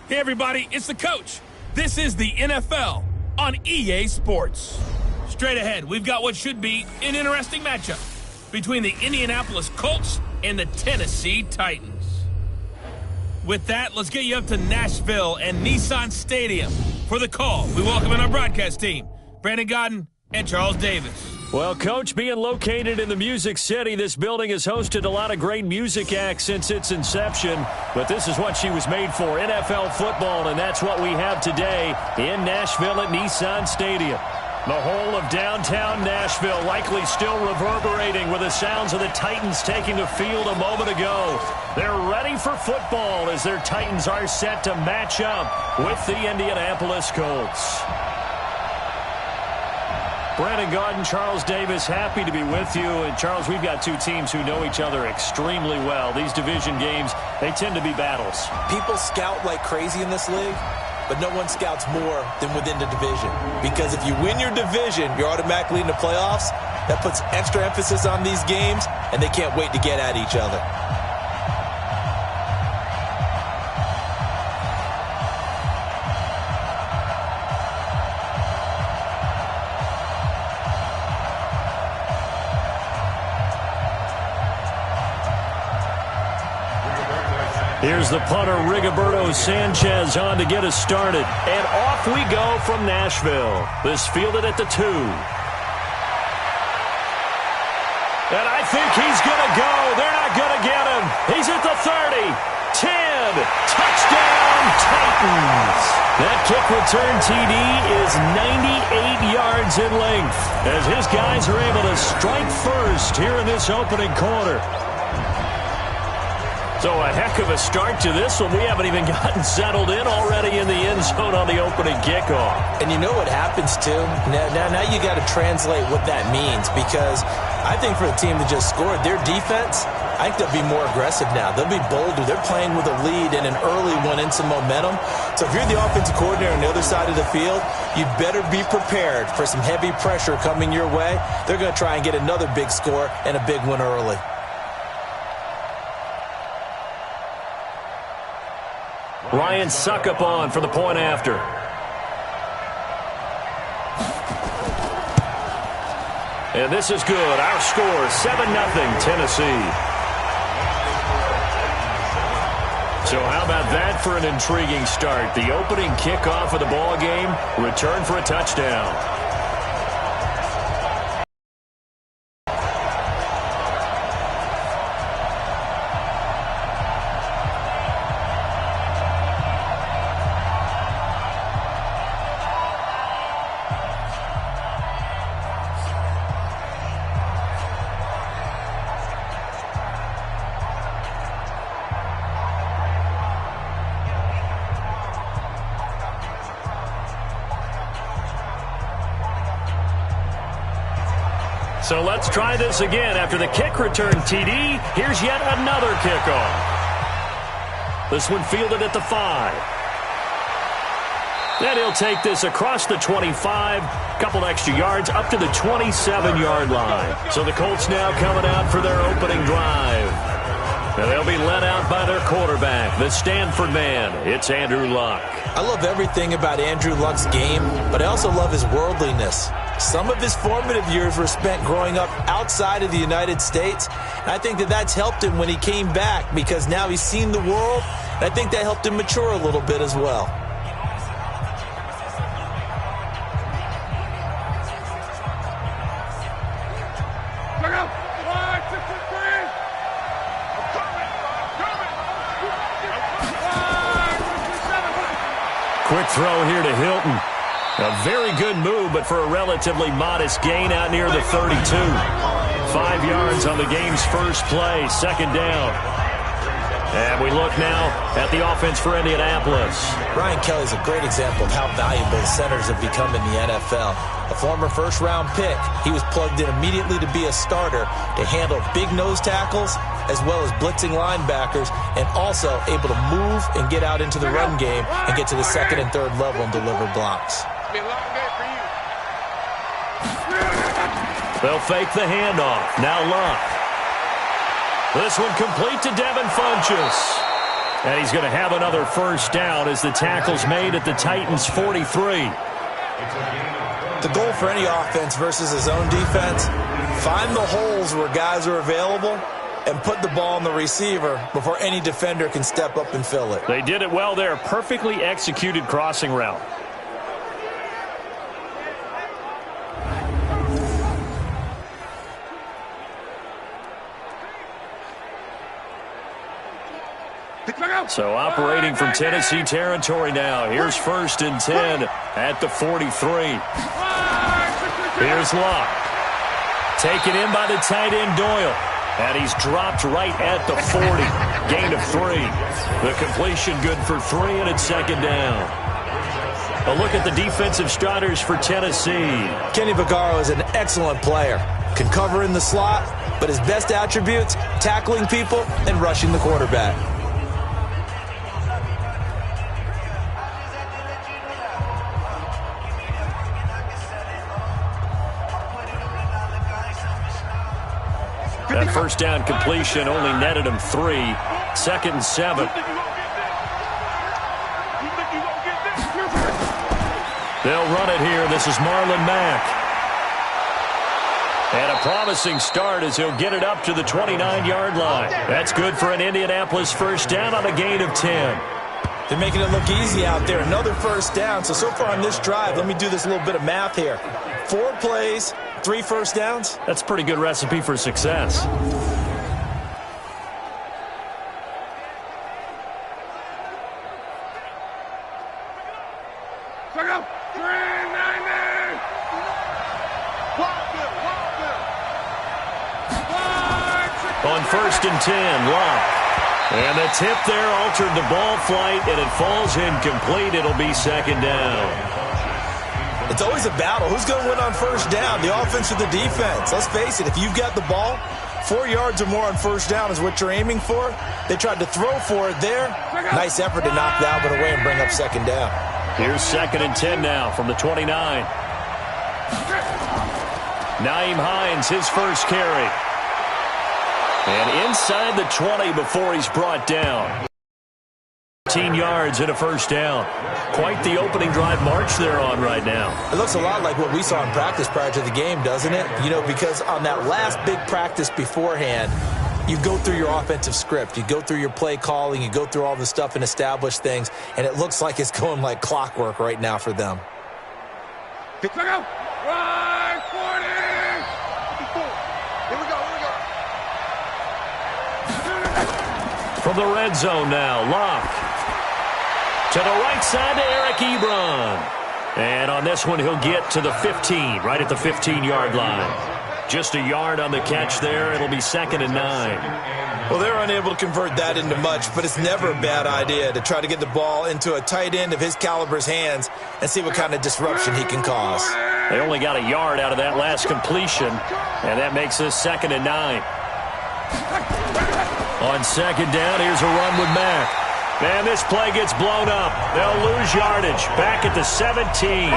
Hey everybody, it's the coach. This is the NFL on EA Sports. Straight ahead, we've got what should be an interesting matchup between the Indianapolis Colts and the Tennessee Titans. With that, let's get you up to Nashville and Nissan Stadium. For the call, we welcome in our broadcast team, Brandon Godden and Charles Davis. Well, Coach, being located in the Music City, this building has hosted a lot of great music acts since its inception. But this is what she was made for, NFL football, and that's what we have today in Nashville at Nissan Stadium. The whole of downtown Nashville likely still reverberating with the sounds of the Titans taking the field a moment ago. They're ready for football as their Titans are set to match up with the Indianapolis Colts. Brandon Godden, Charles Davis, happy to be with you. And, Charles, we've got two teams who know each other extremely well. These division games, they tend to be battles. People scout like crazy in this league, but no one scouts more than within the division. Because if you win your division, you're automatically in the playoffs. That puts extra emphasis on these games, and they can't wait to get at each other. Here's the punter, Rigoberto Sanchez, on to get us started. And off we go from Nashville. This fielded at the 2. And I think he's going to go. They're not going to get him. He's at the 30. 10. Touchdown, Titans. That kick return TD is 98 yards in length as his guys are able to strike first here in this opening quarter. So a heck of a start to this one. We haven't even gotten settled in already in the end zone on the opening kickoff. And you know what happens, too? Now you got to translate what that means, because I think for the team that just scored, their defense, I think they'll be more aggressive now. They'll be bolder. They're playing with a lead and an early one and some momentum. So if you're the offensive coordinator on the other side of the field, you'd better be prepared for some heavy pressure coming your way. They're going to try and get another big score and a big one early. Ryan Suckup on for the point after. And this is good. Our score, 7-0 Tennessee. So how about that for an intriguing start? The opening kickoff of the ball game, return for a touchdown. So let's try this again. After the kick return TD, here's yet another kickoff. This one fielded at the 5. Then he'll take this across the 25, couple extra yards, up to the 27-yard line. So the Colts now coming out for their opening drive. And they'll be led out by their quarterback, the Stanford man. It's Andrew Luck. I love everything about Andrew Luck's game, but I also love his worldliness. Some of his formative years were spent growing up outside of the United States. And I think that that's helped him when he came back, because now he's seen the world. And I think that helped him mature a little bit as well. Quick throw here to Hilton. A very good move, but for a relatively modest gain out near the 32. 5 yards on the game's first play, second down. And we look now at the offense for Indianapolis. Ryan Kelly's a great example of how valuable the centers have become in the NFL. A former first-round pick, he was plugged in immediately to be a starter to handle big nose tackles as well as blitzing linebackers, and also able to move and get out into the run game and get to the second and third level and deliver blocks. They'll fake the handoff. Now Luck. This one complete to Devin Funchess. And he's going to have another first down as the tackle's made at the Titans' 43. The goal for any offense versus his own defense, find the holes where guys are available and put the ball on the receiver before any defender can step up and fill it. They did it well there. Perfectly executed crossing route. So operating from Tennessee territory now. Here's 1st and 10 at the 43. Here's Locke. Taken in by the tight end Doyle. And he's dropped right at the 40. Gain of 3. The completion good for 3, and it's 2nd down. A look at the defensive starters for Tennessee. Kenny Vaccaro is an excellent player. Can cover in the slot, but his best attributes, tackling people and rushing the quarterback. That first down completion only netted him 3. 2nd and 7. They'll run it here. This is Marlon Mack. And a promising start as he'll get it up to the 29-yard line. That's good for an Indianapolis first down on a gain of 10. They're making it look easy out there. Another first down. So far on this drive, let me do this little bit of math here. 4 plays, 3 first downs. That's a pretty good recipe for success. On 1st and 10, Locke. And the tip there altered the ball flight, and it falls incomplete. It'll be 2nd down. It's always a battle. Who's going to win on first down, the offense or the defense? Let's face it, if you've got the ball, 4 yards or more on first down is what you're aiming for. They tried to throw for it there. Nice effort to knock that one away and bring up 2nd down. Here's 2nd and 10 now from the 29. Naeem Hines, his first carry. And inside the 20 before he's brought down. 15 yards and a first down. Quite the opening drive march they're on right now. It looks a lot like what we saw in practice prior to the game, doesn't it? You know, because on that last big practice beforehand, you go through your offensive script. You go through your play calling. You go through all the stuff and establish things. And it looks like it's going like clockwork right now for them. Look out! Right, 40! Here we go. From the red zone now, Locke. To the right side to Eric Ebron. And on this one, he'll get to the 15, right at the 15-yard line. Just a yard on the catch there. It'll be 2nd and 9. Well, they're unable to convert that into much, but it's never a bad idea to try to get the ball into a tight end of his caliber's hands and see what kind of disruption he can cause. They only got a yard out of that last completion, and that makes this 2nd and 9. On 2nd down, here's a run with Mack. Man, this play gets blown up. They'll lose yardage. Back at the 17.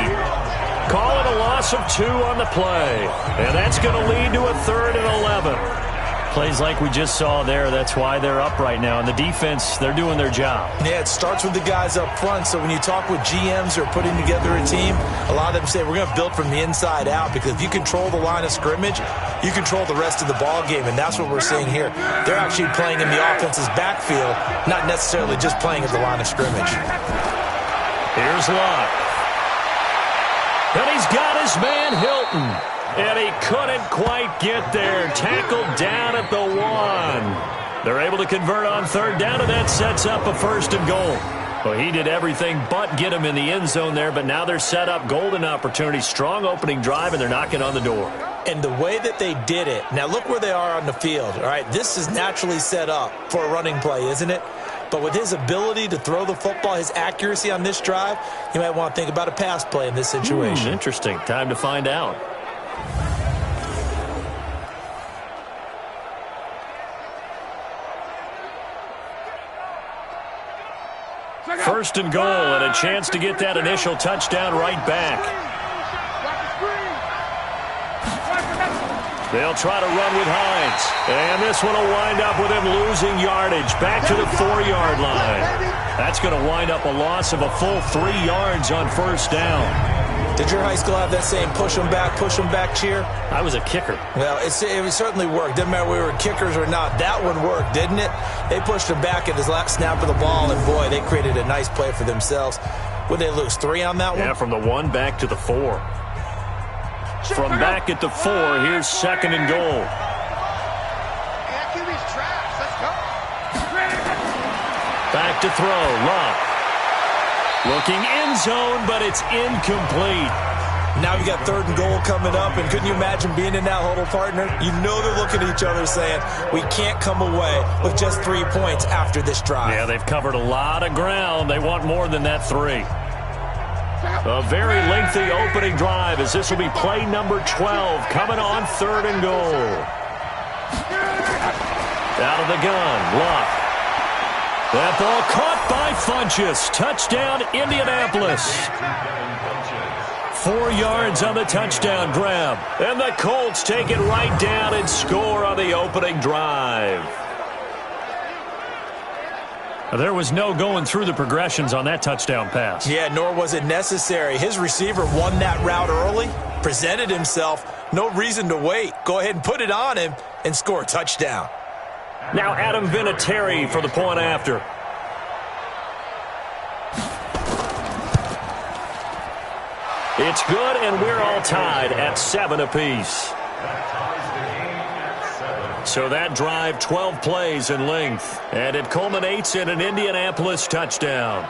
Call it a loss of 2 on the play. And that's going to lead to a 3rd and 11. Plays like we just saw there. That's why they're up right now. And the defense, they're doing their job. Yeah, it starts with the guys up front. So when you talk with GMs who are putting together a team, a lot of them say we're going to build from the inside out, because if you control the line of scrimmage, you control the rest of the ball game, and that's what we're seeing here. They're actually playing in the offense's backfield, not necessarily just playing at the line of scrimmage. Here's Locke. And he's got his man Hilton. And he couldn't quite get there. Tackled down at the 1. They're able to convert on 3rd down, and that sets up a 1st and goal. Well, he did everything but get him in the end zone there, but now they're set up. Golden opportunity, strong opening drive, and they're knocking on the door. And the way that they did it, now look where they are on the field. All right, this is naturally set up for a running play, isn't it? But with his ability to throw the football, his accuracy on this drive, you might want to think about a pass play in this situation. Interesting. Time to find out. First and goal, and a chance to get that initial touchdown right back. They'll try to run with Hines. And this one will wind up with him losing yardage back to the 4-yard line. That's going to wind up a loss of a full 3 yards on first down. Did your high school have that same push them back cheer? I was a kicker. Well, it certainly worked. Didn't matter whether we were kickers or not. That one worked, didn't it? They pushed him back at his last snap of the ball, and boy, they created a nice play for themselves. Would they lose 3 on that one? Yeah, from the 1 back to the 4. From back at the 4, here's 2nd and goal. Back to throw, Luck. Looking end zone, but it's incomplete. Now we got 3rd and goal coming up, and couldn't you imagine being in that huddle, partner? You know they're looking at each other saying, we can't come away with just 3 points after this drive. Yeah, they've covered a lot of ground. They want more than that 3. A very lengthy opening drive as this will be play number 12 coming on 3rd and goal. Out of the gun, Luck. That ball caught by Funchess. Touchdown, Indianapolis. 4 yards on the touchdown grab. And the Colts take it right down and score on the opening drive. There was no going through the progressions on that touchdown pass. Yeah, nor was it necessary. His receiver won that route early, presented himself, no reason to wait. Go ahead and put it on him and score a touchdown. Now Adam Vinatieri for the point after. It's good, and we're all tied at 7 apiece. So that drive, 12 plays in length, and it culminates in an Indianapolis touchdown.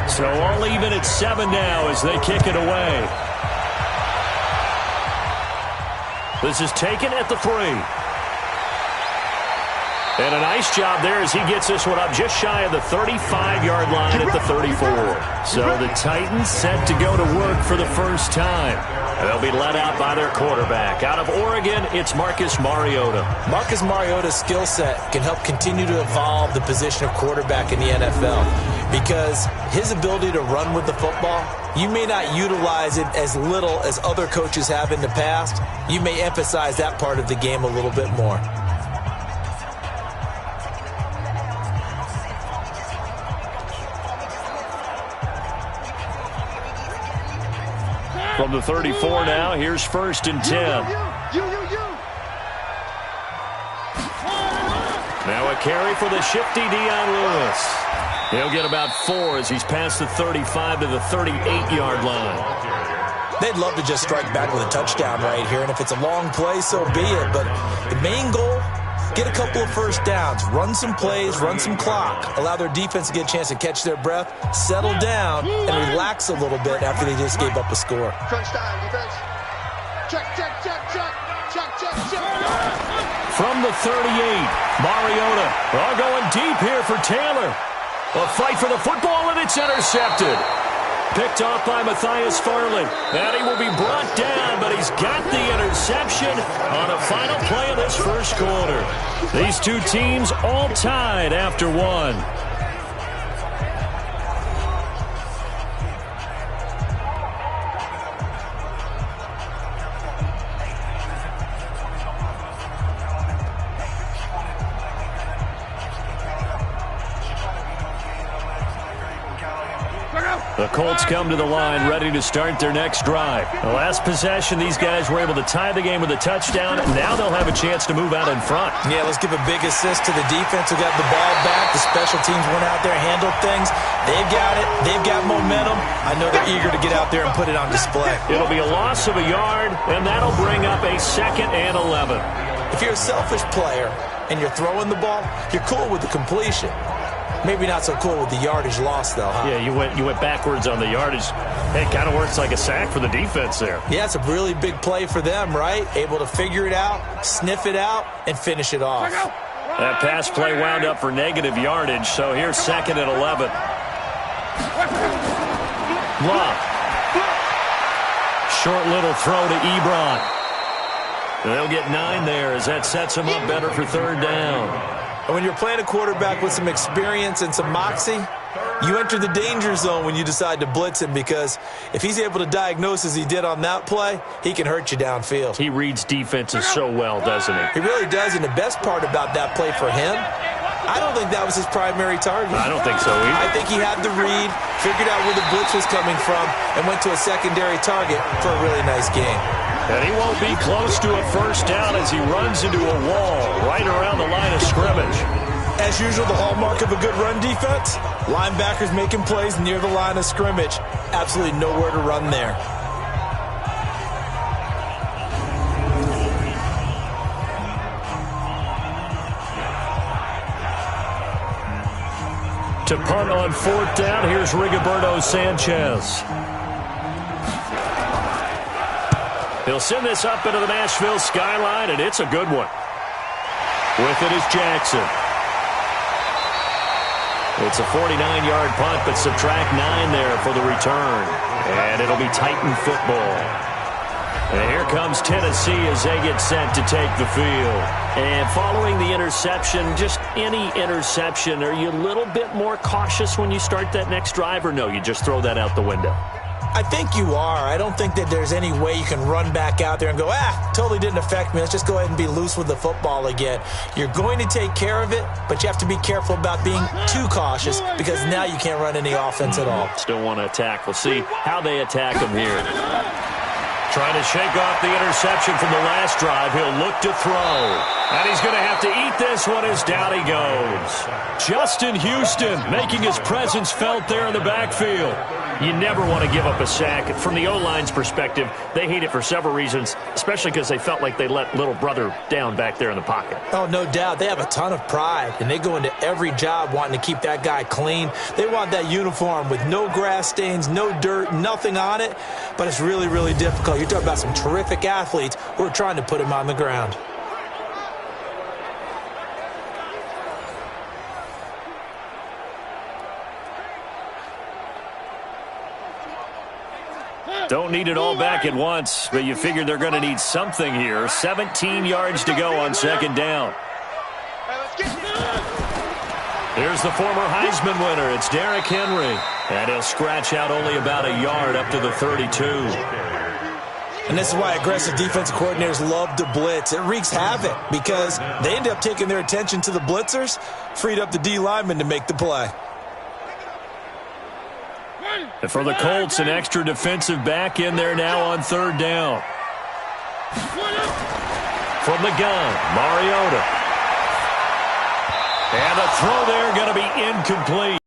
So all even at 7 now as they kick it away. This is taken at the 3. And a nice job there as he gets this one up just shy of the 35-yard line at the 34. So the Titans set to go to work for the first time. They'll be led out by their quarterback. Out of Oregon, it's Marcus Mariota. Marcus Mariota's skill set can help continue to evolve the position of quarterback in the NFL because his ability to run with the football, you may not utilize it as little as other coaches have in the past. You may emphasize that part of the game a little bit more. From the 34 now, here's 1st and 10. Now a carry for the shifty Dion Lewis. He'll get about 4 as he's past the 35 to the 38-yard line. They'd love to just strike back with a touchdown right here, and if it's a long play, so be it. But the main goal, get a couple of first downs, run some plays, run some clock, allow their defense to get a chance to catch their breath, settle down, and relax a little bit after they just gave up a score. Crunch time, defense. Check, check, check, check, check, check, check. From the 38, Mariota. All going deep here for Taylor. A fight for the football, and it's intercepted. Picked off by Matthias Farley. And he will be brought down, but he's got the interception on a final play of this first quarter. These two teams all tied after 1. The Colts come to the line ready to start their next drive. The last possession, these guys were able to tie the game with a touchdown. Now they'll have a chance to move out in front. Yeah, let's give a big assist to the defense who got the ball back. The special teams went out there, handled things. They've got it. They've got momentum. I know they're eager to get out there and put it on display. It'll be a loss of a yard, and that'll bring up a 2nd and 11. If you're a selfish player and you're throwing the ball, you're cool with the completion. Maybe not so cool with the yardage loss, though, huh? Yeah, you went backwards on the yardage. It kind of works like a sack for the defense there. Yeah, it's a really big play for them, right? Able to figure it out, sniff it out, and finish it off. That pass play wound up for negative yardage, so here's 2nd and 11. Love. Short little throw to Ebron. They'll get 9 there as that sets them up better for 3rd down. And when you're playing a quarterback with some experience and some moxie, you enter the danger zone when you decide to blitz him, because if he's able to diagnose as he did on that play, he can hurt you downfield. He reads defenses so well, doesn't he? He really does, and the best part about that play for him, I don't think that was his primary target. I don't think so either. I think he had the read, figured out where the blitz was coming from, and went to a secondary target for a really nice game. And he won't be close to a 1st down as he runs into a wall right around the line of scrimmage. As usual, the hallmark of a good run defense, linebackers making plays near the line of scrimmage. Absolutely nowhere to run there. To punt on 4th down, here's Rigoberto Sanchez. He'll send this up into the Nashville skyline, and it's a good one. With it is Jackson. It's a 49-yard punt, but subtract 9 there for the return. And it'll be Titan football. And here comes Tennessee as they get set to take the field. And following the interception, just any interception, are you a little bit more cautious when you start that next drive, or no, you just throw that out the window? I think you are. I don't think that there's any way you can run back out there and go, totally didn't affect me. Let's just go ahead and be loose with the football again. You're going to take care of it, but you have to be careful about being too cautious, because now you can't run any offense at all. Still want to attack. We'll see how they attack him here. Trying to shake off the interception from the last drive. He'll look to throw. And he's going to have to eat this one as down he goes. Justin Houston making his presence felt there in the backfield. You never want to give up a sack. From the O-line's perspective, they hate it for several reasons, especially because they felt like they let little brother down back there in the pocket. Oh, no doubt. They have a ton of pride, and they go into every job wanting to keep that guy clean. They want that uniform with no grass stains, no dirt, nothing on it, but it's really, really difficult. You're talking about some terrific athletes who are trying to put him on the ground. Don't need it all back at once, but you figure they're going to need something here. 17 yards to go on 2nd down. Here's the former Heisman winner. It's Derrick Henry. And he'll scratch out only about a yard up to the 32. And this is why aggressive defensive coordinators love to blitz. It wreaks havoc because they end up taking their attention to the blitzers, freed up the D lineman to make the play. And for the Colts, an extra defensive back in there now on 3rd down. From the gun, Mariota. And the throw there going to be incomplete.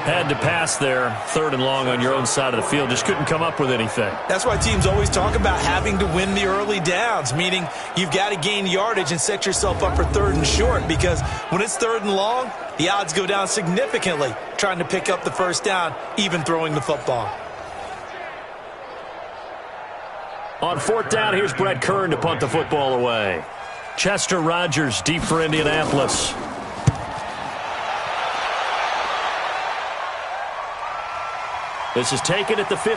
Had to pass there, 3rd and long on your own side of the field. Just couldn't come up with anything. That's why teams always talk about having to win the early downs, meaning you've got to gain yardage and set yourself up for 3rd and short, because when it's 3rd and long, the odds go down significantly trying to pick up the 1st down, even throwing the football. On 4th down, here's Brett Kern to punt the football away. Chester Rogers deep for Indianapolis. This is taken at the 15.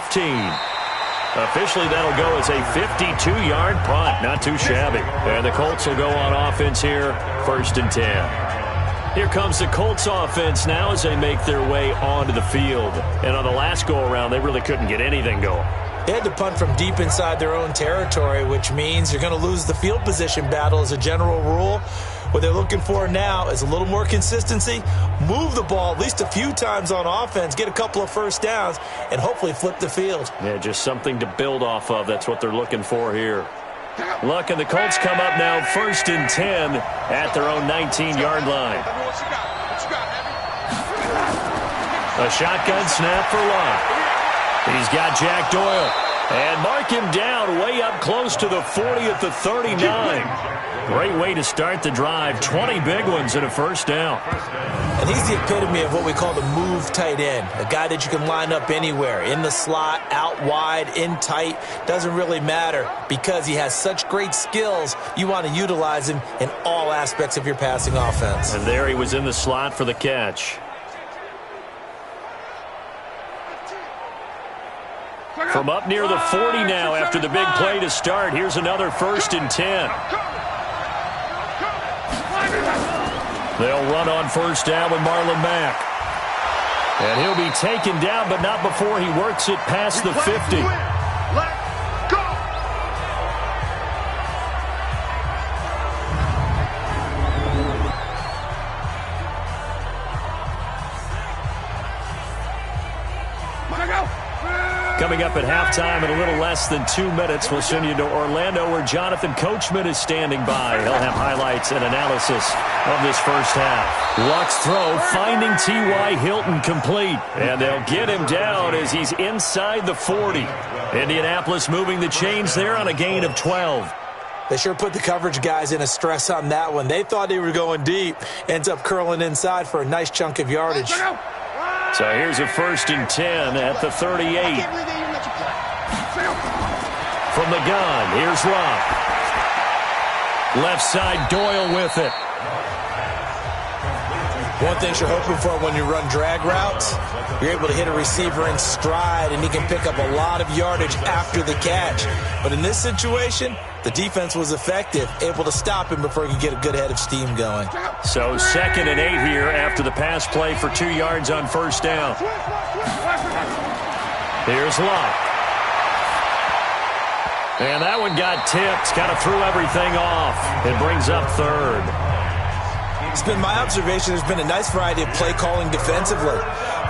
Officially, that'll go as a 52-yard punt. Not too shabby. And the Colts will go on offense here, 1st and 10. Here comes the Colts offense now as they make their way onto the field. And on the last go-around, they really couldn't get anything going. They had to punt from deep inside their own territory, which means you're going to lose the field position battle as a general rule. What they're looking for now is a little more consistency, move the ball at least a few times on offense, get a couple of 1st downs, and hopefully flip the field. Yeah, just something to build off of. That's what they're looking for here. Look, and the Colts come up now 1st and 10 at their own 19-yard line. A shotgun snap for Love. He's got Jack Doyle. And mark him down way up close to the 40 at the 39. Great way to start the drive. 20 big ones and a first down. And he's the epitome of what we call the move tight end. A guy that you can line up anywhere. In the slot, out wide, in tight. Doesn't really matter because he has such great skills. You want to utilize him in all aspects of your passing offense. And there he was in the slot for the catch. From up near the 40 now after the big play to start. Here's another 1st and 10. They'll run on 1st down with Marlon Mack. And he'll be taken down, but not before he works it past the 50. Coming up at halftime in a little less than 2 minutes, we'll send you to Orlando where Jonathan Coachman is standing by. He'll have highlights and analysis of this first half. Luck's throw finding T.Y. Hilton complete. And they'll get him down as he's inside the 40. Indianapolis moving the chains there on a gain of 12. They sure put the coverage guys in a stress on that one. They thought they were going deep. Ends up curling inside for a nice chunk of yardage. So here's a 1st and 10 at the 38. From the gun, here's Luck. Left side, Doyle with it. One thing you're hoping for when you run drag routes, you're able to hit a receiver in stride, and he can pick up a lot of yardage after the catch. But in this situation, the defense was effective, able to stop him before he could get a good head of steam going. So 2nd and 8 here after the pass play for 2 yards on 1st down. Here's Luck. And that one got tipped, kind of threw everything off. It brings up 3rd. It's been my observation there's been a nice variety of play calling defensively.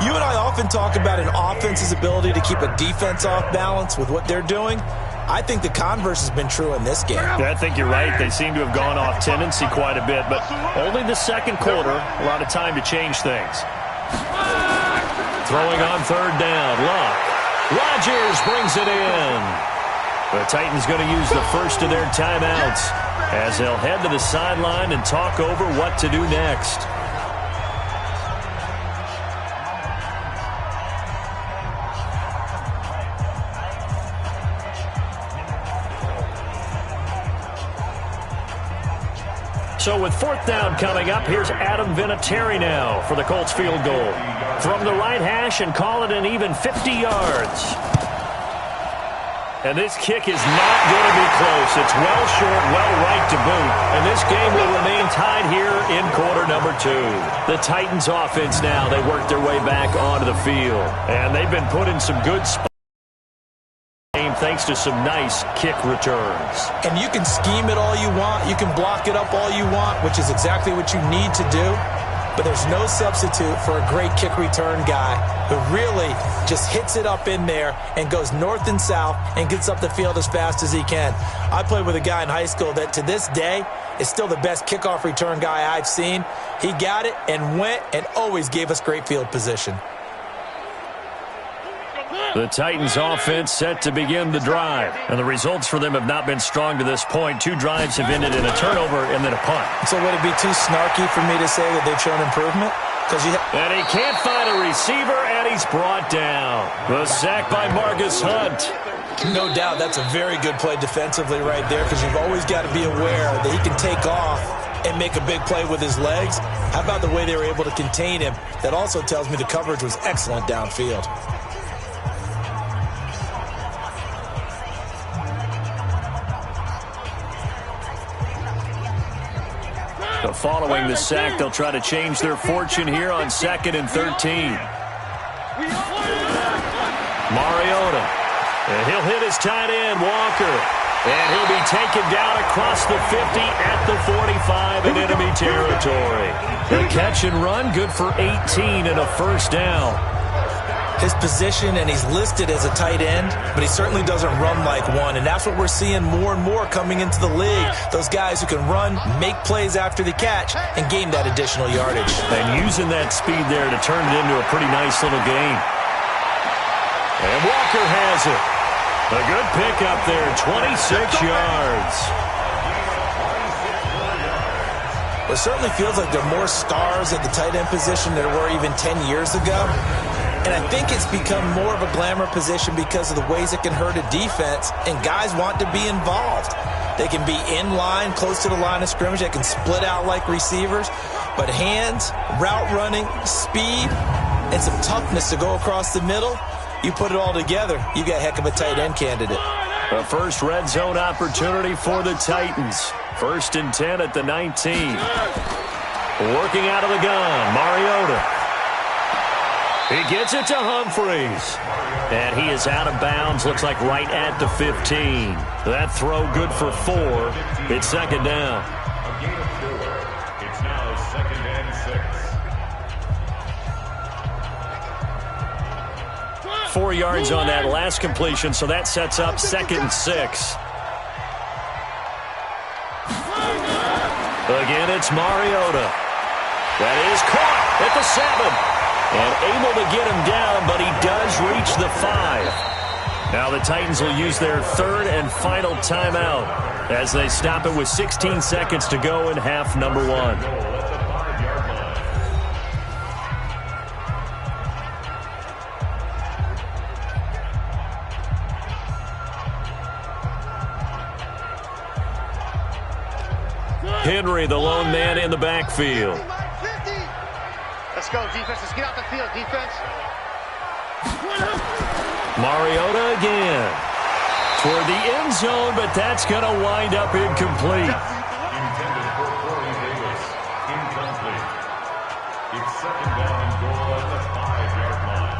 You and I often talk about an offense's ability to keep a defense off balance with what they're doing. I think the converse has been true in this game. Yeah, I think you're right. They seem to have gone off tendency quite a bit, but only the 2nd quarter, a lot of time to change things. Throwing on 3rd down, Luck. Rodgers brings it in. The Titans going to use the first of their timeouts as they'll head to the sideline and talk over what to do next. So with 4th down coming up, here's Adam Vinatieri now for the Colts field goal. From the right hash and call it an even 50 yards. And this kick is not going to be close. It's well short, well right to boot. And this game will remain tied here in quarter number 2. The Titans offense now, they work their way back onto the field. And they've been put in some good spots thanks to some nice kick returns. And you can scheme it all you want. You can block it up all you want, which is exactly what you need to do. But there's no substitute for a great kick return guy who really just hits it up in there and goes north and south and gets up the field as fast as he can. I played with a guy in high school that to this day is still the best kickoff return guy I've seen. He got it and went and always gave us great field position. The Titans offense set to begin the drive. And the results for them have not been strong to this point. 2 drives have ended in a turnover and then a punt. So would it be too snarky for me to say that they've shown improvement? And he can't find a receiver, and he's brought down. The sack by Marcus Hunt. No doubt that's a very good play defensively right there because you've always got to be aware that he can take off and make a big play with his legs. How about the way they were able to contain him? That also tells me the coverage was excellent downfield. So following the sack, they'll try to change their fortune here on 2nd and 13. Mariota. And he'll hit his tight end, Walker. And he'll be taken down across the 50 at the 45 in enemy territory. The catch and run, good for 18 and a first down. His position, and he's listed as a tight end, but he certainly doesn't run like one, and that's what we're seeing more and more coming into the league. Those guys who can run, make plays after the catch, and gain that additional yardage. And using that speed there to turn it into a pretty nice little gain. And Walker has it. A good pickup there, 26 yards. It certainly feels like there are more stars at the tight end position than there were even 10 years ago. And I think it's become more of a glamour position because of the ways it can hurt a defense, and guys want to be involved. They can be in line, close to the line of scrimmage. They can split out like receivers. But hands, route running, speed, and some toughness to go across the middle, you put it all together, you got a heck of a tight end candidate. The first red zone opportunity for the Titans. 1st and 10 at the 19. Working out of the gun, Mariota. He gets it to Humphreys. And he is out of bounds, looks like right at the 15. That throw good for 4. It's second down. A gain of 4. It's now 2nd and 6. 4 yards on that last completion, so that sets up 2nd and 6. Again, it's Mariota. That is caught at the 7. And able to get him down, but he does reach the 5. Now the Titans will use their 3rd and final timeout as they stop it with 16 seconds to go in half number 1. Henry, the lone man in the backfield. Let's go, defense. Let's get out the field, defense. Mariota again. Toward the end zone, but that's going to wind up incomplete. Intended for Corey Davis. Incomplete. It's 2nd down and goal at the 5-yard line.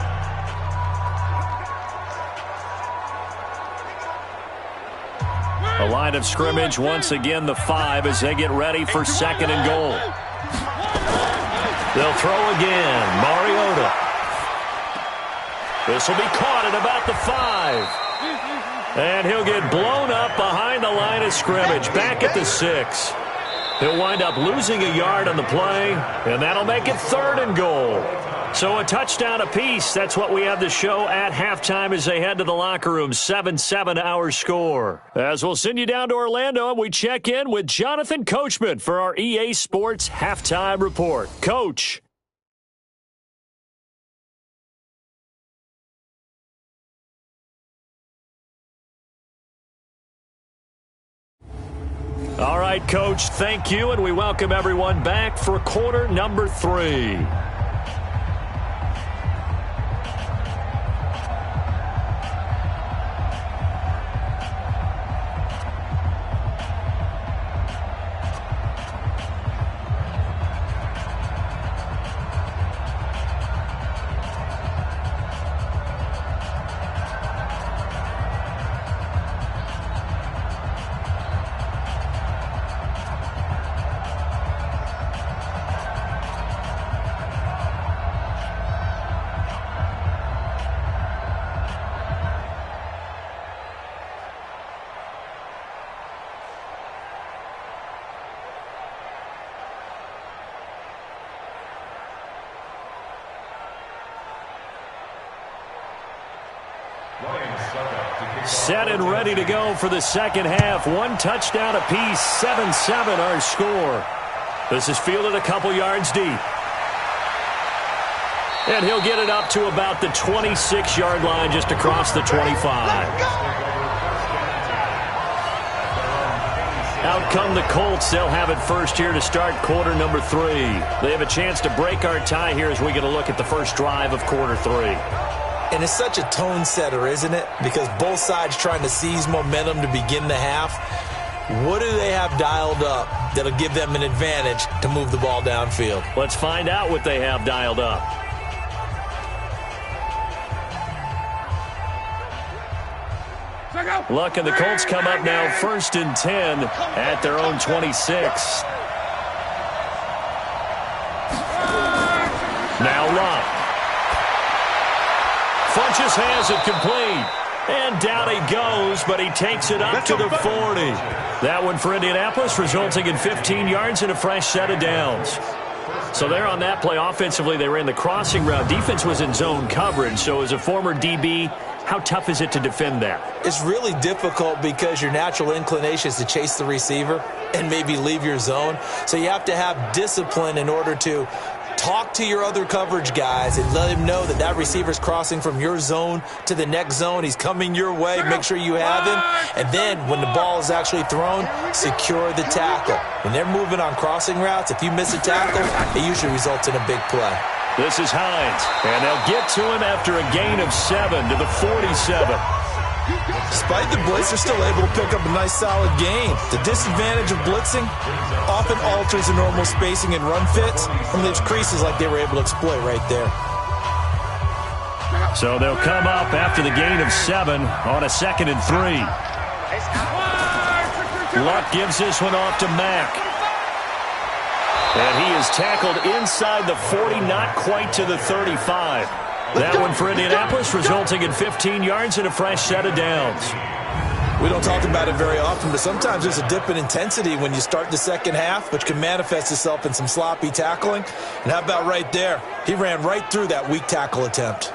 A line of scrimmage, once again the 5 as they get ready for 2nd and goal. They'll throw again. Mariota. This will be caught at about the 5. And he'll get blown up behind the line of scrimmage, back at the 6. He'll wind up losing a yard on the play, and that'll make it 3rd and goal. So a touchdown apiece. That's what we have to show at halftime as they head to the locker room. 7-7 our score. As we'll send you down to Orlando, and we check in with Jonathan Coachman for our EA Sports Halftime Report. Coach. All right, Coach, thank you, and we welcome everyone back for quarter number 3. Set and ready to go for the second half. 1 touchdown apiece, 7-7 our score. This is fielded a couple yards deep. And he'll get it up to about the 26-yard line, just across the 25. Out come the Colts. They'll have it first here to start quarter number 3. They have a chance to break our tie here as we get a look at the first drive of quarter 3. And it's such a tone setter, isn't it? Because both sides trying to seize momentum to begin the half. What do they have dialed up that'll give them an advantage to move the ball downfield? Let's find out what they have dialed up. Luck and the Colts come up now 1st and 10 at their own 26. Now Luck. Funches has it complete. And down he goes, but he takes it up to the 40. That one for Indianapolis, resulting in 15 yards and a fresh set of downs. So there on that play, offensively, they ran the crossing route. Defense was in zone coverage, so as a former DB, How tough is it to defend that? It's really difficult because your natural inclination is to chase the receiver and maybe leave your zone. So you have to have discipline in order to talk to your other coverage guys and let him know that that receiver's crossing from your zone to the next zone. He's coming your way. Make sure you have him. And then when the ball is actually thrown, secure the tackle. When they're moving on crossing routes, if you miss a tackle, it usually results in a big play. This is Hines, and they'll get to him after a gain of 7 to the 47. Despite the blitz, they're still able to pick up a nice solid gain. The disadvantage of blitzing often alters the normal spacing and run fits and leaves creases like they were able to exploit right there. So they'll come up after the gain of 7 on a 2nd and 3. Luck gives this one off to Mack. And he is tackled inside the 40, not quite to the 35. That one for Indianapolis, resulting in 15 yards and a fresh set of downs. We don't talk about it very often, but sometimes there's a dip in intensity when you start the second half, which can manifest itself in some sloppy tackling. And how about right there? He ran right through that weak tackle attempt.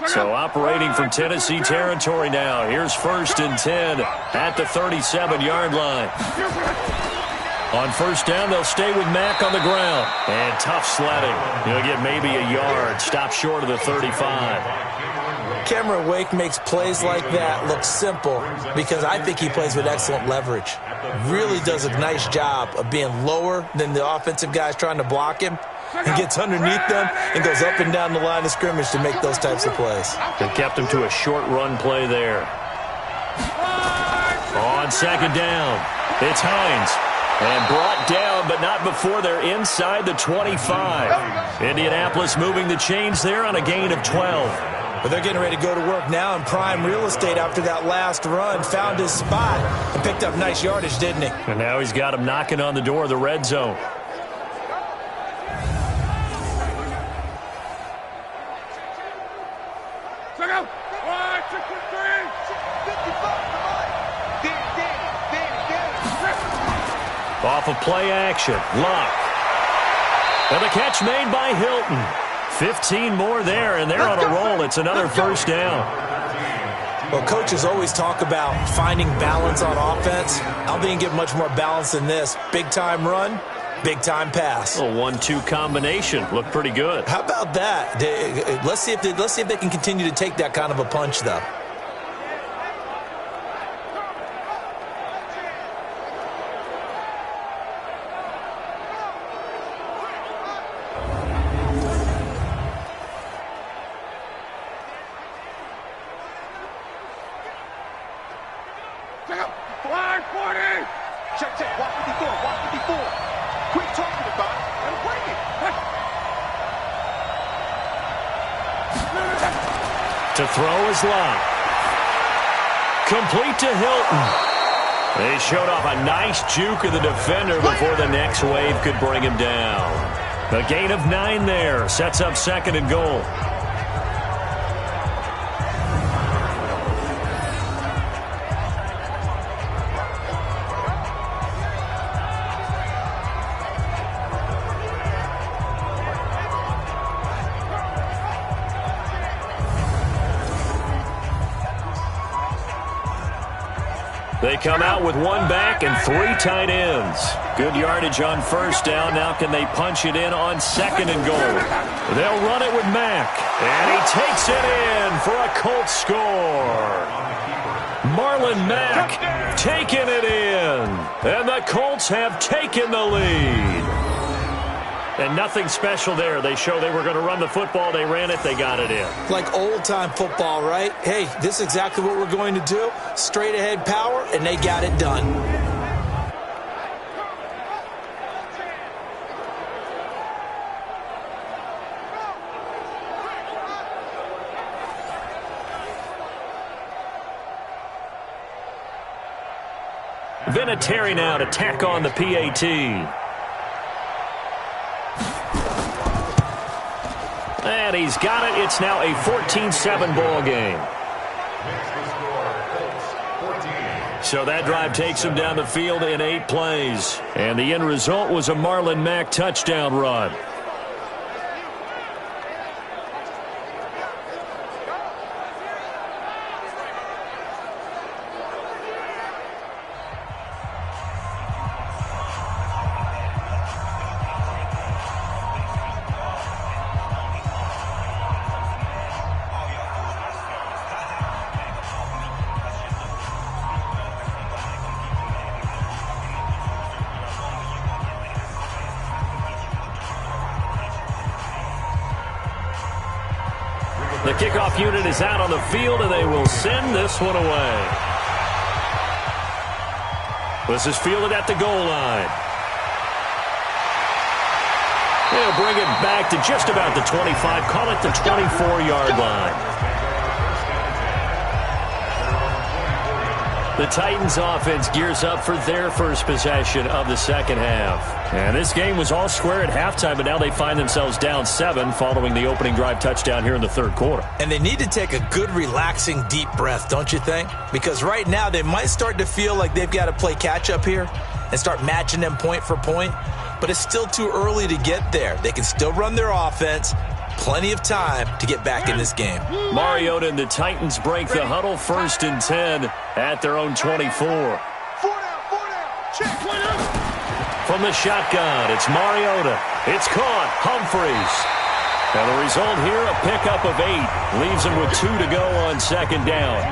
So operating from Tennessee territory now. Here's 1st and 10 at the 37-yard line. On 1st down, they'll stay with Mack on the ground. And tough sledding. He'll get maybe a yard. Stop short of the 35. Cameron Wake makes plays like that look simple because I think he plays with excellent leverage. Really does a nice job of being lower than the offensive guys trying to block him. He gets underneath them and goes up and down the line of scrimmage to make those types of plays. They kept him to a short run play there. On 2nd down, it's Hines. And brought down, but not before they're inside the 25. Indianapolis moving the chains there on a gain of 12. But they're getting ready to go to work now in prime real estate after that last run. Found his spot and picked up nice yardage, didn't he? And now he's got him knocking on the door of the red zone. Off of play action, Luck. And the catch made by Hilton. 15 more there, and they're on a roll. It's another 1st down. Well, coaches always talk about finding balance on offense. I don't think you can get much more balance than this. Big-time run, big-time pass. A 1-2 combination. Looked pretty good. How about that? Let's see if they can continue to take that kind of a punch, though. To throw is Luck. Complete to Hilton. They showed off a nice juke of the defender before the next wave could bring him down. A gain of 9 there. Sets up 2nd and goal. They come out with 1 back and 3 tight ends. Good yardage on 1st down. Now can they punch it in on 2nd and goal? They'll run it with Mack. And he takes it in for a Colts score. Marlon Mack taking it in. And the Colts have taken the lead. And nothing special there. They show they were going to run the football. They ran it. They got it in. Like old-time football, right? Hey, this is exactly what we're going to do. Straight-ahead power, and they got it done. Vinatieri now to tack on the PAT. And he's got it. It's now a 14-7 ball game. So that drive takes him down the field in 8 plays. And the end result was a Marlon Mack touchdown run. The kickoff unit is out on the field, and they will send this one away. This is fielded at the goal line. They'll bring it back to just about the 25, call it the 24-yard line. The Titans offense gears up for their first possession of the second half. And this game was all square at halftime, but now they find themselves down 7 following the opening drive touchdown here in the third quarter. And they need to take a good, relaxing, deep breath, don't you think? Because right now they might start to feel like they've got to play catch-up here and start matching them point for point. But it's still too early to get there. They can still run their offense. Plenty of time to get back in this game. Mariota and the Titans break the huddle, 1st and 10 at their own 24. From the shotgun, it's Mariota. It's caught. Humphreys. And the result here, a pickup of 8. Leaves them with 2 to go on second down.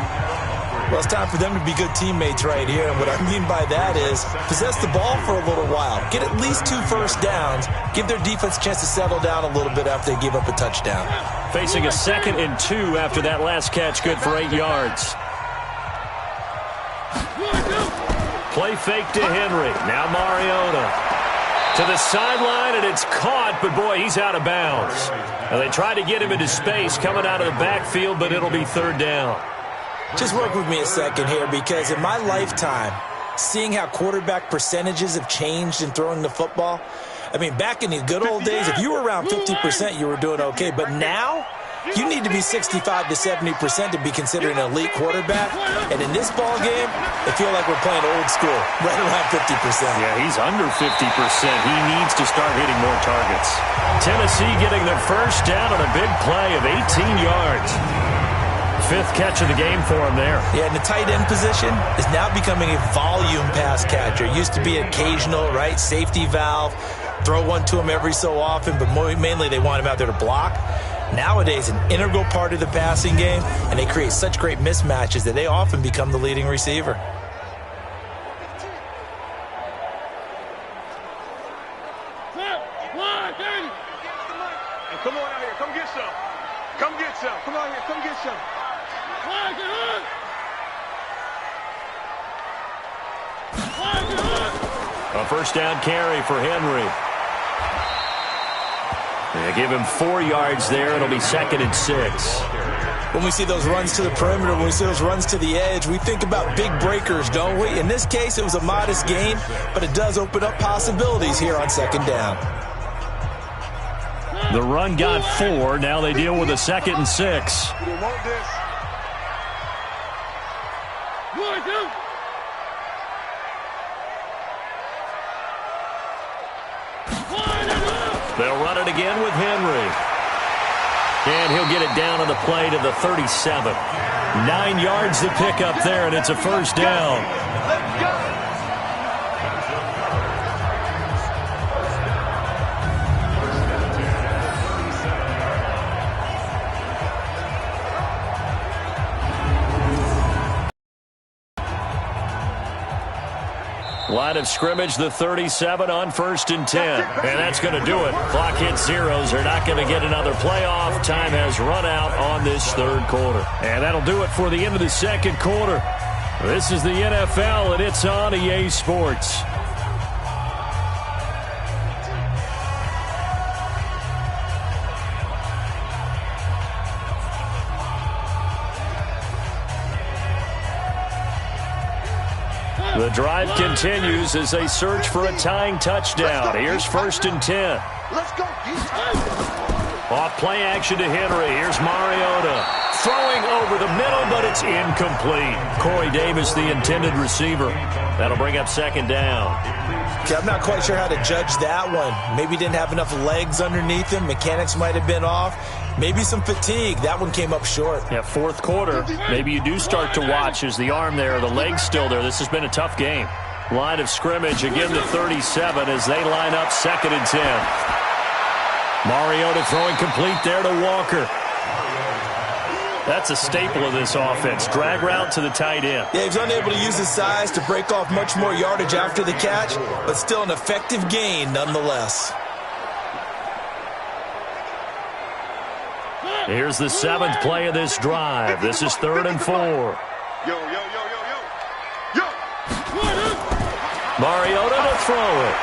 Well, it's time for them to be good teammates right here. And what I mean by that is possess the ball for a little while. Get at least 2 first downs. Give their defense a chance to settle down a little bit after they give up a touchdown. Facing a 2nd and 2 after that last catch, good for 8 yards. Play fake to Henry. Now Mariota. To the sideline, and it's caught, but boy, he's out of bounds. And they tried to get him into space coming out of the backfield, but it'll be 3rd down. Just work with me a second here, because in my lifetime, seeing how quarterback percentages have changed in throwing the football, I mean, back in the good old days, if you were around 50%, you were doing okay. But now, you need to be 65 to 70% to be considered an elite quarterback. And in this ball game, I feel like we're playing old school, right around 50%. Yeah, he's under 50%. He needs to start hitting more targets. Tennessee getting their first down on a big play of 18 yards. 5th catch of the game for him there. Yeah, and the tight end position is now becoming a volume pass catcher. Used to be occasional, right, safety valve, throw one to him every so often, but mainly they want him out there to block. Nowadays, an integral part of the passing game, and they create such great mismatches that they often become the leading receiver. Come on out here. Come get some. Come get some. Come on here. Come get some. A first down carry for Henry. They give him 4 yards there. It'll be 2nd and 6. When we see those runs to the perimeter, when we see those runs to the edge, we think about big breakers, don't we? In this case, it was a modest gain, but it does open up possibilities here on 2nd down. The run got 4. Now they deal with a 2nd and 6. They'll run it again with Henry. And he'll get it down on the play to the 37. 9 yards to pick up there, and it's a first down. Let's go. Line of scrimmage, the 37 on 1st and 10. And that's going to do it. Clock hits zeros. They're not going to get another playoff. Time has run out on this 3rd quarter. And that'll do it for the end of the 2nd quarter. This is the NFL, and it's on EA Sports. The drive continues as they search for a tying touchdown. Here's 1st and 10. Let's go. Off play action to Henry. Here's Mariota. throwing over the middle, but it's incomplete. Corey Davis, the intended receiver. That'll bring up second down. Okay, I'm not quite sure how to judge that one. Maybe didn't have enough legs underneath him. Mechanics might have been off. Maybe some fatigue. That one came up short. Yeah, fourth quarter. Maybe you do start to watch as the arm there, the leg's still there. This has been a tough game. Line of scrimmage, again the 37 as they line up 2nd and 10. Mariota throwing complete there to Walker. That's a staple of this offense. Drag route to the tight end. Yeah, he was unable to use his size to break off much more yardage after the catch, but still an effective gain nonetheless. Here's the 7th play of this drive. This is 3rd and 4. Mariota to throw it.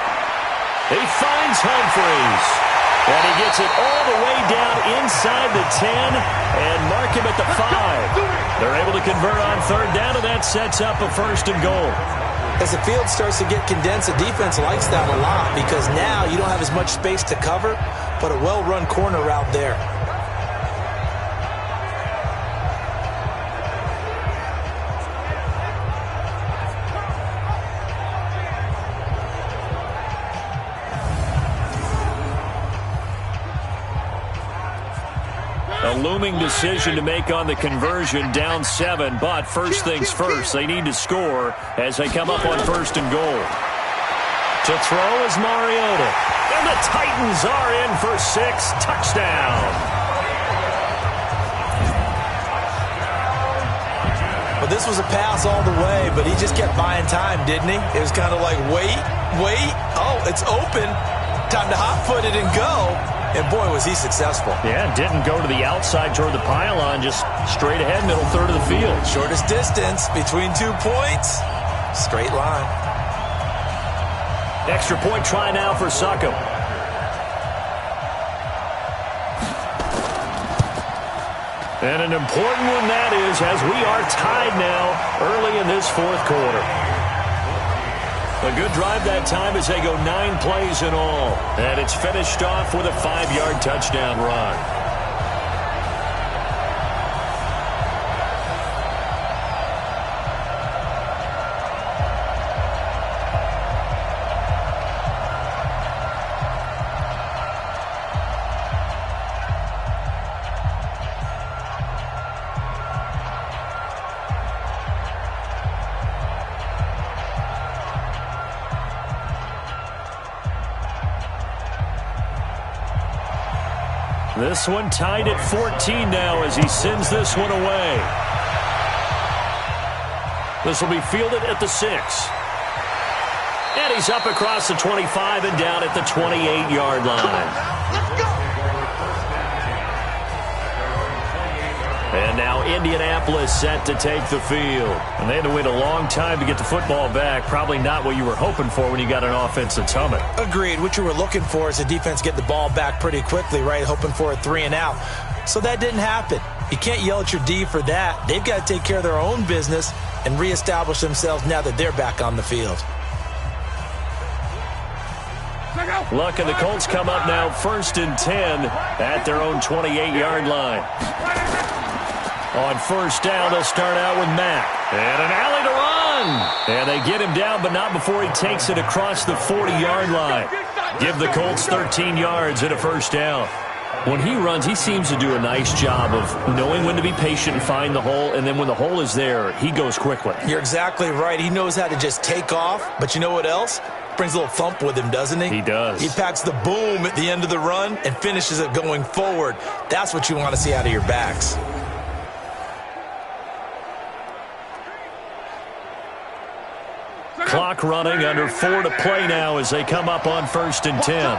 He finds Humphries. And he gets it all the way down inside the 10 and mark him at the 5. They're able to convert on 3rd down, and that sets up a 1st and goal. As the field starts to get condensed, the defense likes that a lot because now you don't have as much space to cover, but a well-run corner route there. A looming decision to make on the conversion, down 7, but first things first, they need to score as they come up on 1st and goal. To throw is Mariota, and the Titans are in for 6, touchdown. Well, this was a pass all the way, but he just kept buying time, didn't he? It was kind of like, wait, oh, it's open, time to hot-foot it and go. And, boy, was he successful. Yeah, didn't go to the outside toward the pylon, just straight ahead, middle third of the field. Shortest distance between 2 points, straight line. Extra point try now for Succop. And an important one that is, as we are tied now early in this 4th quarter. A good drive that time as they go 9 plays in all. And it's finished off with a 5-yard touchdown run. This one tied at 14 now as he sends this one away. This will be fielded at the 6. And he's up across the 25 and down at the 28-yard line. And now Indianapolis set to take the field. And they had to wait a long time to get the football back. Probably not what you were hoping for when you got an offense that's humming. Agreed. What you were looking for is the defense get the ball back pretty quickly, right? Hoping for a 3 and out. So that didn't happen. You can't yell at your D for that. They've got to take care of their own business and reestablish themselves now that they're back on the field. Luck and the Colts come up now 1st and 10 at their own 28-yard line. On 1st down, they'll start out with Mack. And an alley to run. And they get him down, but not before he takes it across the 40-yard line. Give the Colts 13 yards and a 1st down. When he runs, he seems to do a nice job of knowing when to be patient and find the hole, and then when the hole is there, he goes quickly. You're exactly right. He knows how to just take off, but you know what else? Brings a little thump with him, doesn't he? He does. He packs the boom at the end of the run and finishes it going forward. That's what you want to see out of your backs. Clock running, under 4 to play now as they come up on 1st and 10.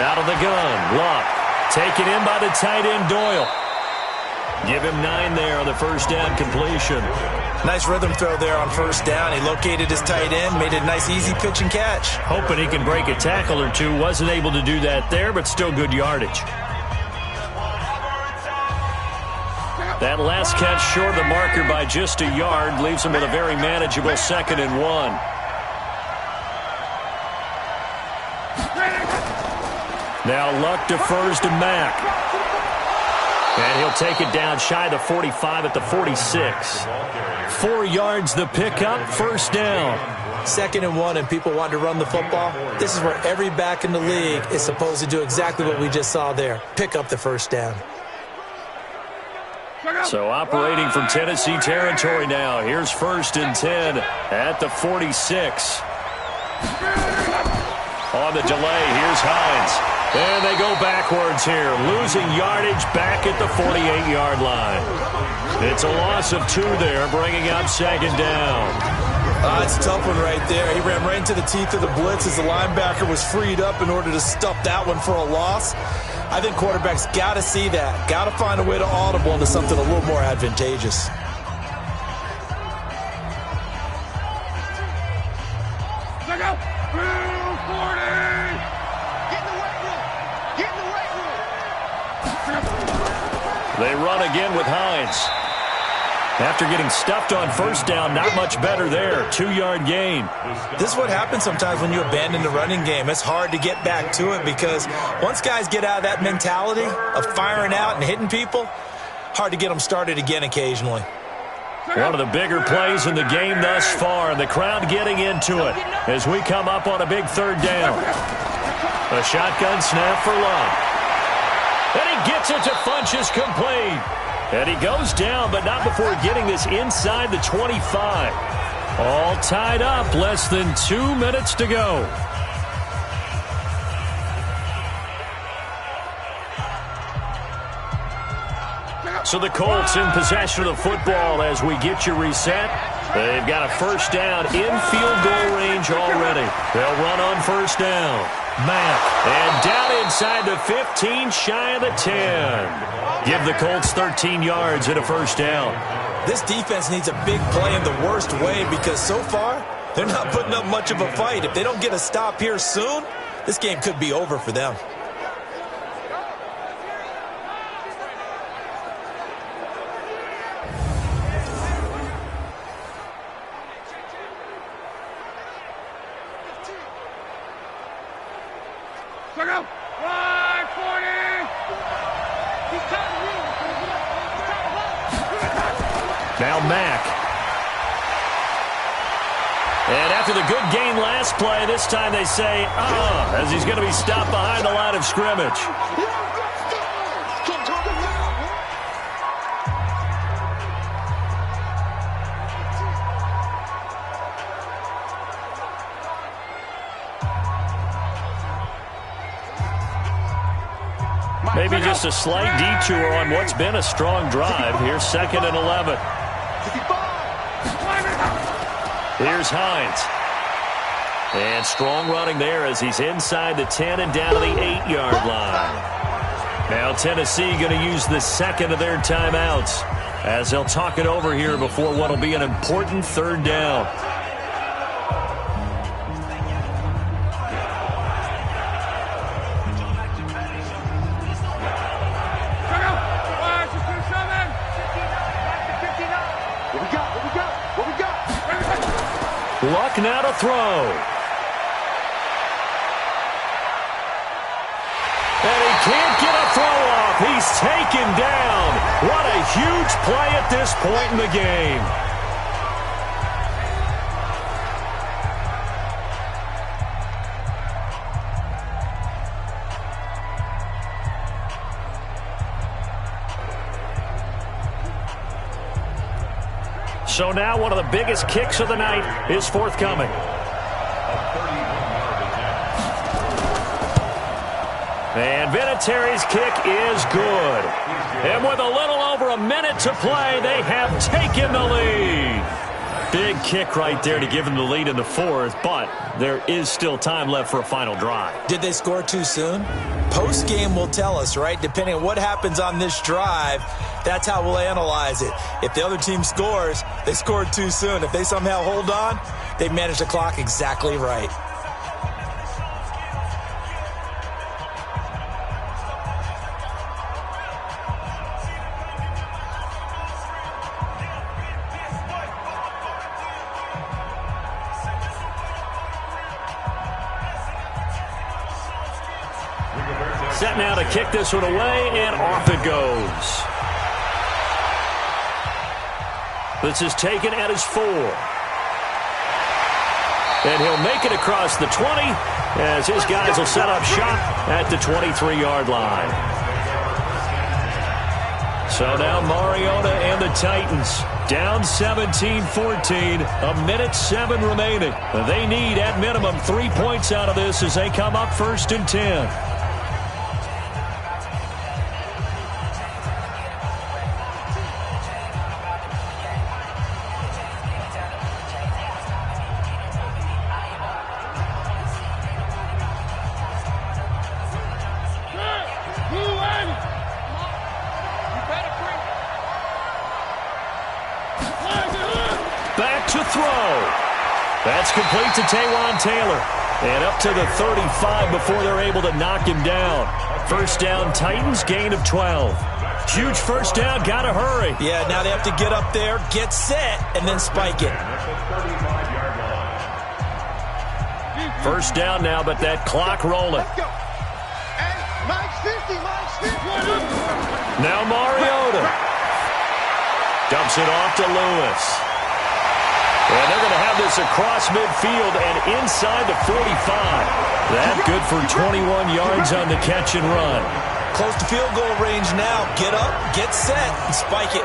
Out of the gun, Luck. Taken in by the tight end, Doyle. Give him 9 there on the 1st down completion. Nice rhythm throw there on 1st down. He located his tight end, made it a nice easy pitch and catch. Hoping he can break a tackle or two. Wasn't able to do that there, but still good yardage. That last catch short of the marker by just a yard leaves him with a very manageable 2nd and 1. Now Luck defers to Mack. And he'll take it down shy of the 45 at the 46. 4 yards the pickup, first down. 2nd and 1, and people want to run the football. This is where every back in the league is supposed to do exactly what we just saw there. Pick up the first down. So operating from Tennessee territory now. Here's 1st and 10 at the 46. On the delay, here's Hines. And they go backwards here, losing yardage back at the 48-yard line. It's a loss of 2 there, bringing up 2nd down. It's a tough one right there. He ran right into the teeth of the blitz as the linebacker was freed up in order to stuff that one for a loss. I think quarterbacks got to see that. Got to find a way to audible into something a little more advantageous. Look out! 40! Get in the weight room! Get in the weight room! They run again with Hines. After getting stuffed on first down, not much better there. 2-yard gain. This is what happens sometimes when you abandon the running game. It's hard to get back to it because once guys get out of that mentality of firing out and hitting people, hard to get them started again occasionally. One of the bigger plays in the game thus far, and the crowd getting into it as we come up on a big 3rd down. A shotgun snap for Love. And he gets it to Funchess complete. And he goes down, but not before getting this inside the 25. All tied up, less than 2 minutes to go. So the Colts in possession of the football as we get you reset. They've got a first down in field goal range already. They'll run on first down. Mack, and down inside the 15, shy of the 10. Give the Colts 13 yards and a first down. This defense needs a big play in the worst way because so far, they're not putting up much of a fight. If they don't get a stop here soon, this game could be over for them. Look out! 40! Now Mack. And after the good gain last play, this time they say, as he's going to be stopped behind the line of scrimmage. Maybe just a slight detour on what's been a strong drive. Here's 2nd and 11. Here's Hines. And strong running there as he's inside the 10 and down to the 8-yard line. Now Tennessee going to use the 2nd of their timeouts as they'll talk it over here before what will be an important 3rd down. Luck now to throw. And he can't get a throw off. He's taken down. What a huge play at this point in the game. So now one of the biggest kicks of the night is forthcoming. And Vinatieri's kick is good. And with a little over a minute to play, they have taken the lead. Big kick right there to give them the lead in the 4th, but there is still time left for a final drive. Did they score too soon? Post-game will tell us, right? Depending on what happens on this drive, that's how we'll analyze it. If the other team scores, they scored too soon. If they somehow hold on, they managed the clock exactly right. Set now to kick this one away, and off it goes. This is taken at his 4. And he'll make it across the 20 as his guys will set up shop at the 23-yard line. So now Mariota and the Titans down 17-14, 1:07 remaining. They need at minimum 3 points out of this as they come up 1st and 10. Back to throw. That's complete to Taywan Taylor. And up to the 35 before they're able to knock him down. First down, Titans, gain of 12. Huge first down, gotta hurry. Yeah, now they have to get up there, get set, and then spike it. First down now, but that clock rolling. Now Mariota. Dumps it off to Lewis. And they're going to have this across midfield and inside the 45. That good for 21 yards on the catch and run. Close to field goal range now. Get up, get set, and spike it.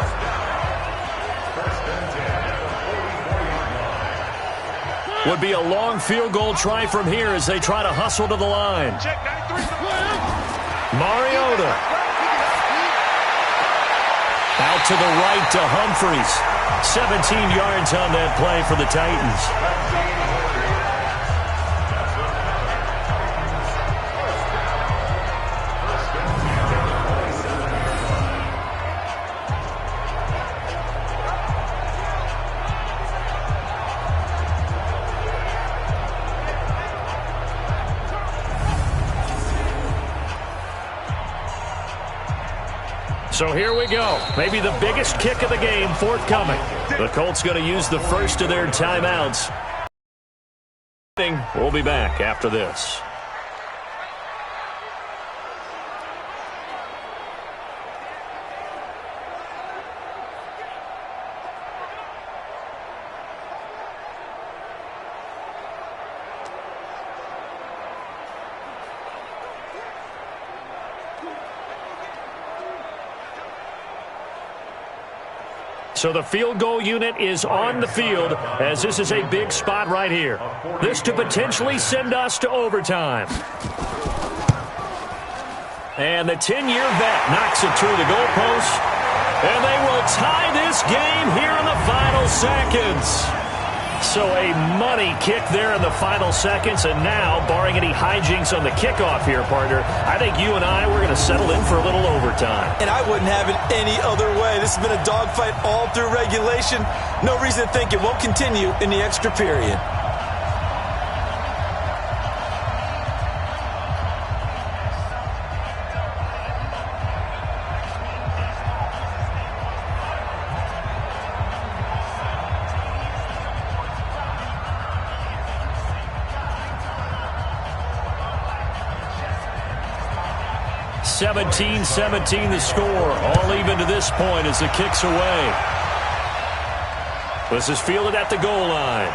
Would be a long field goal try from here as they try to hustle to the line. Mariota. Out to the right to Humphries. 17 yards on that play for the Titans. So here we go. Maybe the biggest kick of the game forthcoming. The Colts going to use the first of their timeouts. We'll be back after this. So the field goal unit is on the field as this is a big spot right here. This to potentially send us to overtime. And the 10-year vet knocks it through the goalpost. And they will tie this game here in the final seconds. So a money kick there in the final seconds. And now, barring any hijinks on the kickoff here, partner, I think you and I, we're going to settle in for a little overtime. And I wouldn't have it any other way. This has been a dogfight all through regulation. No reason to think it won't continue in the extra period. (17-17) the score, all even to this point as the kick's away. This is fielded at the goal line.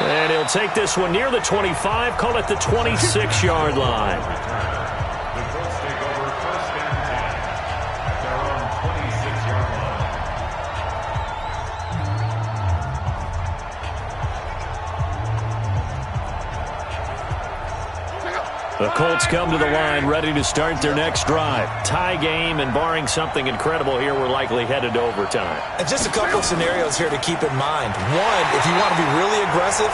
And he'll take this one near the 25, call it the 26-yard line. The Colts take over 1st and 10 at their own 26-yard line. The Colts come to the line ready to start their next drive. Tie game, and barring something incredible here, we're likely headed to overtime. And just a couple of scenarios here to keep in mind. One, if you want to be really aggressive,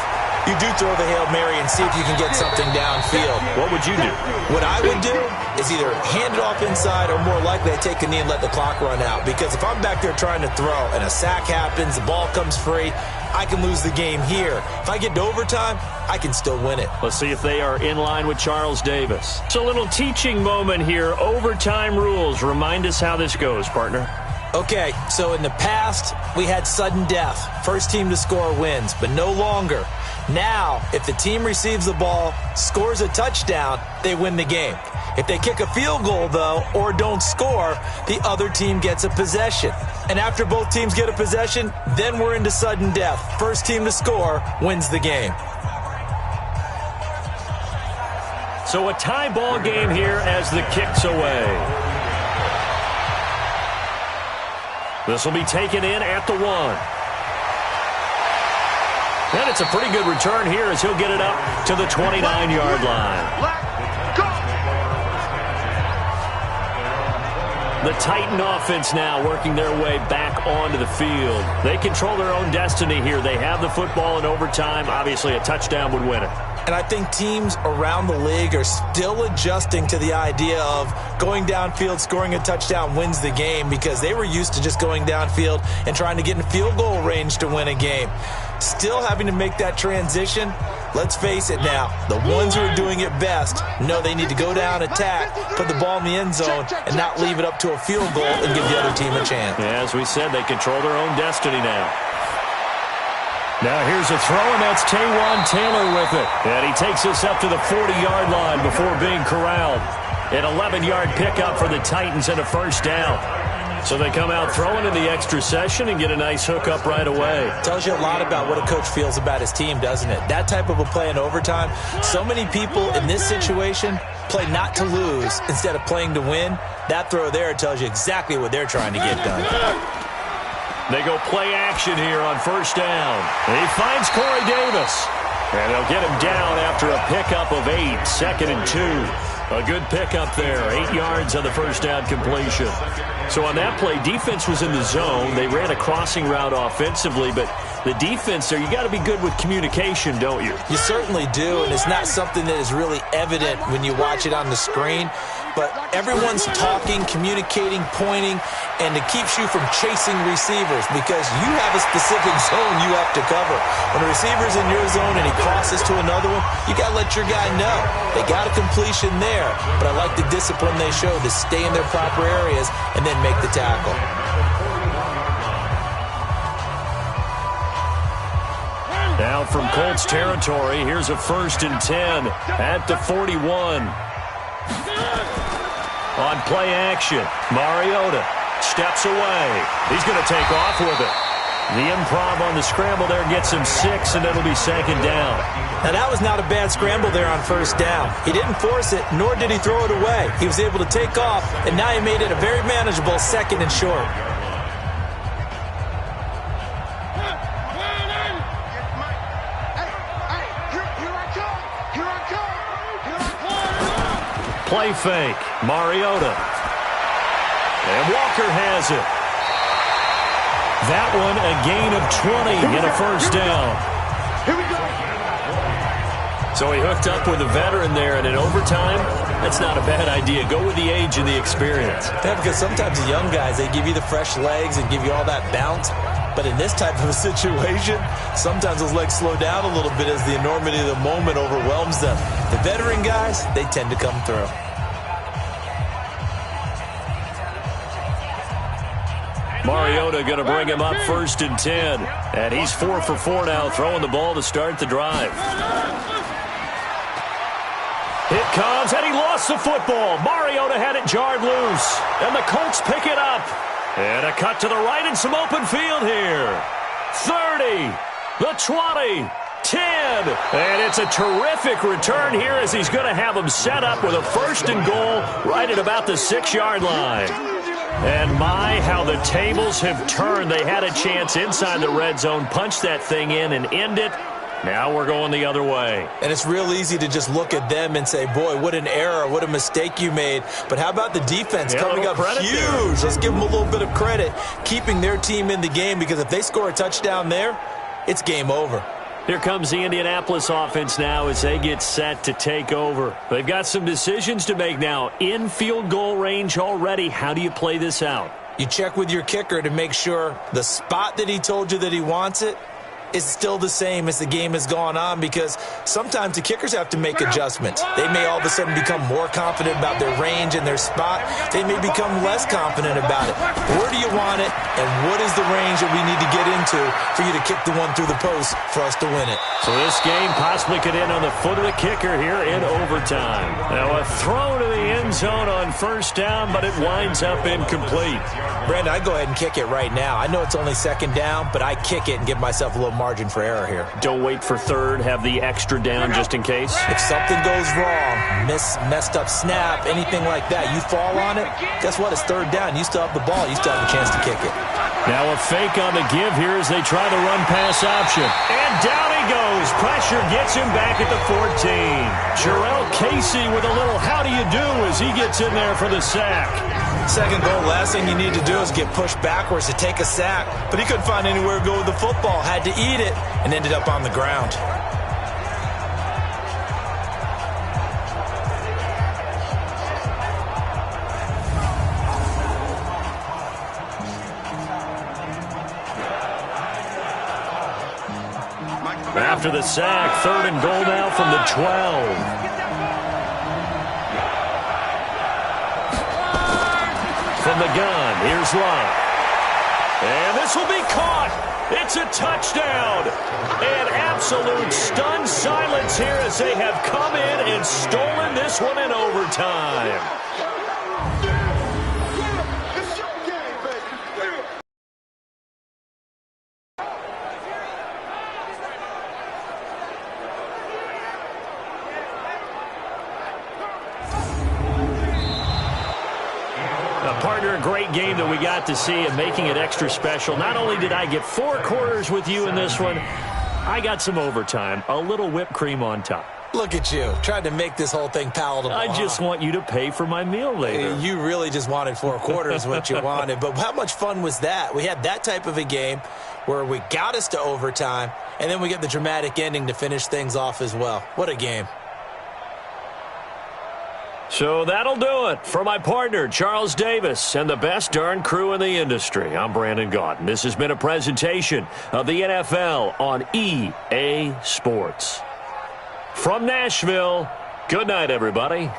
you do throw the Hail Mary and see if you can get something downfield. What would you do? What I would do is either hand it off inside or more likely I take a knee and let the clock run out. Because if I'm back there trying to throw and a sack happens, the ball comes free, I can lose the game here. If I get to overtime, I can still win it. Let's see if they are in line with Charles Davis. It's a little teaching moment here. Overtime rules. Remind us how this goes, partner. Okay, so in the past, we had sudden death. First team to score wins, but no longer. Now, if the team receives the ball, scores a touchdown, they win the game. If they kick a field goal, though, or don't score, the other team gets a possession. And after both teams get a possession, then we're into sudden death. First team to score wins the game. So a tie ball game here as the kick's away. This will be taken in at the 1. And it's a pretty good return here as he'll get it up to the 29-yard line. The Titan offense now working their way back onto the field. They control their own destiny here. They have the football in overtime. Obviously, a touchdown would win it. And I think teams around the league are still adjusting to the idea of going downfield, scoring a touchdown wins the game, because they were used to just going downfield and trying to get in field goal range to win a game. Still having to make that transition. Let's face it now, the ones who are doing it best know they need to go down, attack, put the ball in the end zone, and not leave it up to a field goal and give the other team a chance. Yeah, as we said, they control their own destiny now. Now here's a throw, and that's Taywan Taylor with it. And he takes us up to the 40-yard line before being corralled. An 11-yard pickup for the Titans and a first down. So they come out throwing in the extra session and get a nice hookup right away. Tells you a lot about what a coach feels about his team, doesn't it? That type of a play in overtime. So many people in this situation play not to lose instead of playing to win. That throw there tells you exactly what they're trying to get done. They go play action here on first down. And he finds Corey Davis. And they'll get him down after a pickup of 8, 2nd and 2. A good pickup there, 8 yards on the first down completion. So on that play, defense was in the zone. They ran a crossing route offensively, but the defense there, you got to be good with communication, don't you? You certainly do, and it's not something that is really evident when you watch it on the screen. But everyone's talking, communicating, pointing, and it keeps you from chasing receivers because you have a specific zone you have to cover. When a receiver's in your zone and he crosses to another one, you got to let your guy know. They got a completion there, but I like the discipline they showed to stay in their proper areas and then make the tackle. Now from Colts territory, here's a 1st and 10 at the 41. On play action, Mariota steps away. He's going to take off with it. The improv on the scramble there gets him 6, and it'll be 2nd down. Now, that was not a bad scramble there on first down. He didn't force it, nor did he throw it away. He was able to take off, and now he made it a very manageable 2nd and short. Play fake, Mariota. And Walker has it. That one a gain of 20 and a first down. Here we go. So he hooked up with a veteran there, and in overtime, that's not a bad idea. Go with the age and the experience. Yeah, because sometimes the young guys, they give you the fresh legs and give you all that bounce. But in this type of a situation, sometimes those legs slow down a little bit as the enormity of the moment overwhelms them. The veteran guys, they tend to come through. Mariota going to bring him up 1st and 10. And he's 4 for 4 now, throwing the ball to start the drive. It comes, and he lost the football. Mariota had it jarred loose. And the Colts pick it up. And a cut to the right and some open field here. 30, the 20, 10. And it's a terrific return here as he's going to have them set up with a 1st and goal right at about the 6-yard line. And my, how the tables have turned. They had a chance inside the red zone, punch that thing in and end it. Now we're going the other way. And it's real easy to just look at them and say, boy, what an error, what a mistake you made. But how about the defense coming up huge? There. Let's give them a little bit of credit, keeping their team in the game, because if they score a touchdown there, it's game over. Here comes the Indianapolis offense now as they get set to take over. They've got some decisions to make now. In field goal range already. How do you play this out? You check with your kicker to make sure the spot that he told you that he wants it is still the same as the game has gone on, because sometimes the kickers have to make adjustments. They may all of a sudden become more confident about their range and their spot. They may become less confident about it. Where do you want it, and what is the range that we need to get into for you to kick the one through the post for us to win it? So this game possibly could end on the foot of the kicker here in overtime. Now a throw to the end zone on first down, but it winds up incomplete. Brandon, I go ahead and kick it right now. I know it's only second down, but I kick it and give myself a little margin for error here. Don't wait for third. Have the extra down just in case. If something goes wrong, messed up snap, anything like that, you fall on it, guess what? It's third down. You still have the ball. You still have a chance to kick it. Now a fake on the give here as they try the run-pass option. And down he goes. Pressure gets him back at the 14. Jarrell Casey with a little how do you do as he gets in there for the sack. Second goal, last thing you need to do is get pushed backwards to take a sack. But he couldn't find anywhere to go with the football. Had to eat it and ended up on the ground. After the sack, third and goal now from the 12. From the gun, here's Love. And this will be caught. It's a touchdown. And absolute stunned silence here as they have come in and stolen this one in overtime. Partner, a great game that we got to see and making it extra special. Not only did I get 4 quarters with you in this one, I got some overtime, a little whipped cream on top. Look at you, trying to make this whole thing palatable. I just want you to pay for my meal later. You really just wanted 4 quarters, what you wanted. But how much fun was that? We had that type of a game where we got us to overtime, and then we get the dramatic ending to finish things off as well. What a game. So that'll do it for my partner, Charles Davis, and the best darn crew in the industry. I'm Brandon Gaudin. This has been a presentation of the NFL on EA Sports. From Nashville, good night, everybody.